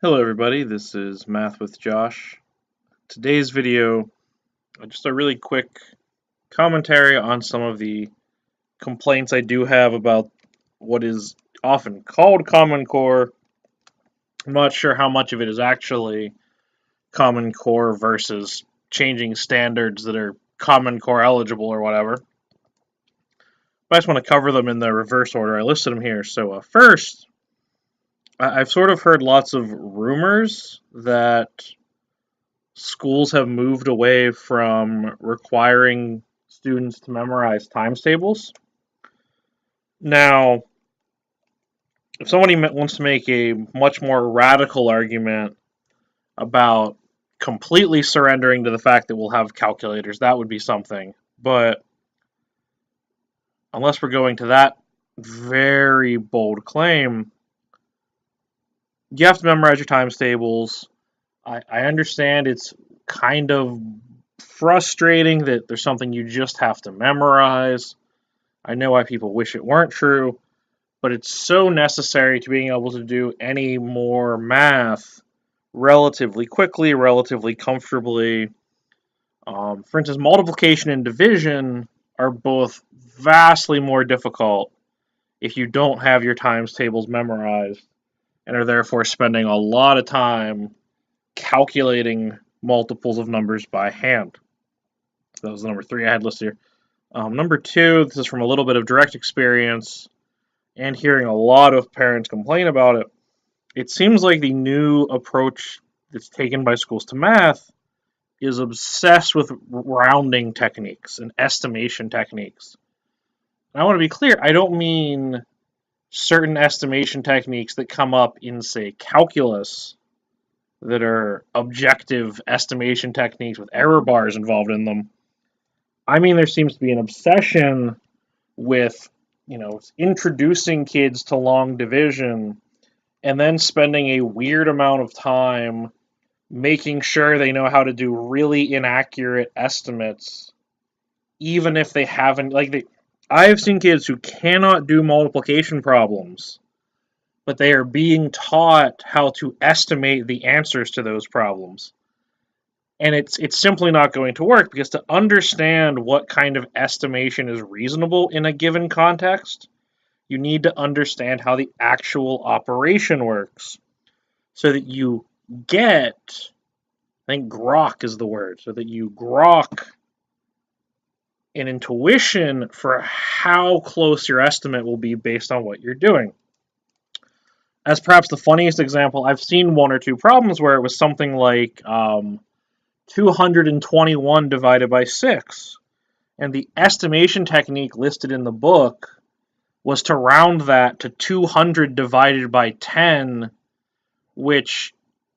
Hello everybody, this is Math with Josh. Today's video, just a really quick commentary on some of the complaints I do have about what is often called Common Core. I'm not sure how much of it is actually Common Core versus changing standards that are Common Core eligible or whatever. But I just want to cover them in the reverse order. I listed them here. So first, I've sort of heard lots of rumors that schools have moved away from requiring students to memorize times tables. Now, if somebody wants to make a much more radical argument about completely surrendering to the fact that we'll have calculators, that would be something. But unless we're going to that very bold claim, you have to memorize your times tables. I understand it's kind of frustrating that there's something you just have to memorize. I know why people wish it weren't true, but it's so necessary to being able to do any more math relatively quickly, relatively comfortably. For instance, multiplication and division are both vastly more difficult if you don't have your times tables memorized and are therefore spending a lot of time calculating multiples of numbers by hand. That was the number 3 I had listed here. Number 2, this is from a little bit of direct experience and hearing a lot of parents complain about it. It seems like the new approach that's taken by schools to math is obsessed with rounding techniques and estimation techniques. And I want to be clear, I don't mean certain estimation techniques that come up in, say, calculus that are objective estimation techniques with error bars involved in them. I mean, there seems to be an obsession with, introducing kids to long division and then spending a weird amount of time making sure they know how to do really inaccurate estimates, even if they haven't, I've seen kids who cannot do multiplication problems, but they are being taught how to estimate the answers to those problems. And it's simply not going to work, because to understand what kind of estimation is reasonable in a given context, you need to understand how the actual operation works so that you get, I think grok is the word, so that you grok an intuition for how close your estimate will be based on what you're doing. As perhaps the funniest example, I've seen 1 or 2 problems where it was something like 221 divided by 6. And the estimation technique listed in the book was to round that to 200 divided by 10, which,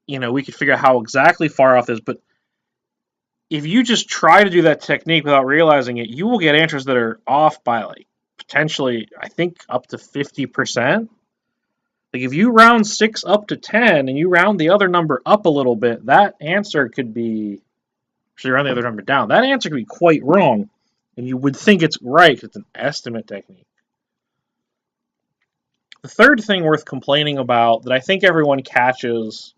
we could figure out how exactly far off this, but if you just try to do that technique without realizing it, you will get answers that are off by potentially, I think, up to 50%. If you round 6 up to 10 and you round the other number up a little bit, that answer could be, actually round the other number down, that answer could be quite wrong. And you would think it's right because it's an estimate technique. The third thing worth complaining about that I think everyone catches,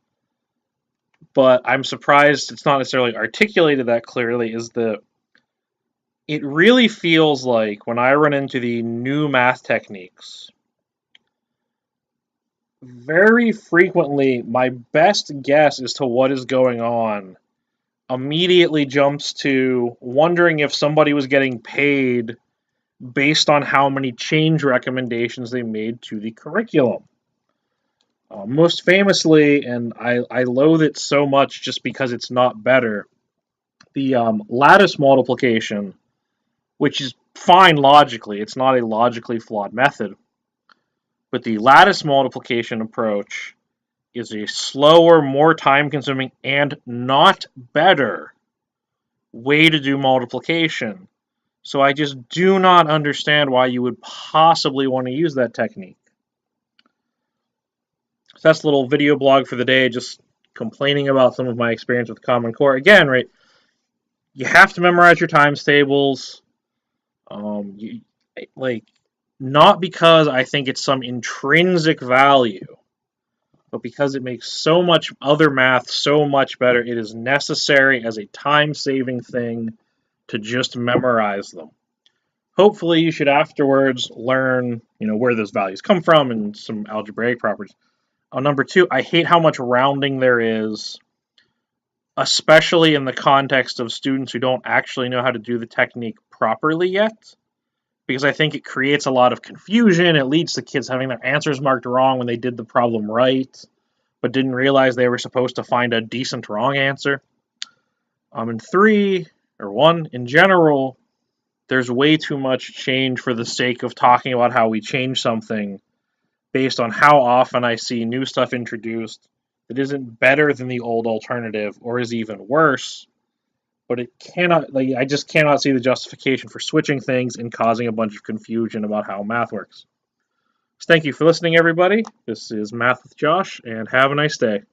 but I'm surprised it's not necessarily articulated that clearly, is that it really feels like when I run into the new math techniques, very frequently my best guess as to what is going on immediately jumps to wondering if somebody was getting paid based on how many change recommendations they made to the curriculum. Most famously, and I loathe it so much just because it's not better, the lattice multiplication, which is fine logically. It's not a logically flawed method. But the lattice multiplication approach is a slower, more time-consuming, and not better way to do multiplication. So I just do not understand why you would possibly want to use that technique. So that's a little video blog for the day, just complaining about some of my experience with Common Core. Again, right, you have to memorize your times tables. Not because I think it's some intrinsic value, but because it makes so much other math so much better, it is necessary as a time-saving thing to just memorize them. Hopefully, you should afterwards learn, where those values come from and some algebraic properties. Number two, I hate how much rounding there is, especially in the context of students who don't actually know how to do the technique properly yet, because I think it creates a lot of confusion. It leads to kids having their answers marked wrong when they did the problem right, but didn't realize they were supposed to find a decent wrong answer. And one, in general, there's way too much change for the sake of talking about how we change something based on how often I see new stuff introduced that isn't better than the old alternative or is even worse. But I just cannot see the justification for switching things and causing a bunch of confusion about how math works. So thank you for listening, everybody. This is Math with Josh, and have a nice day.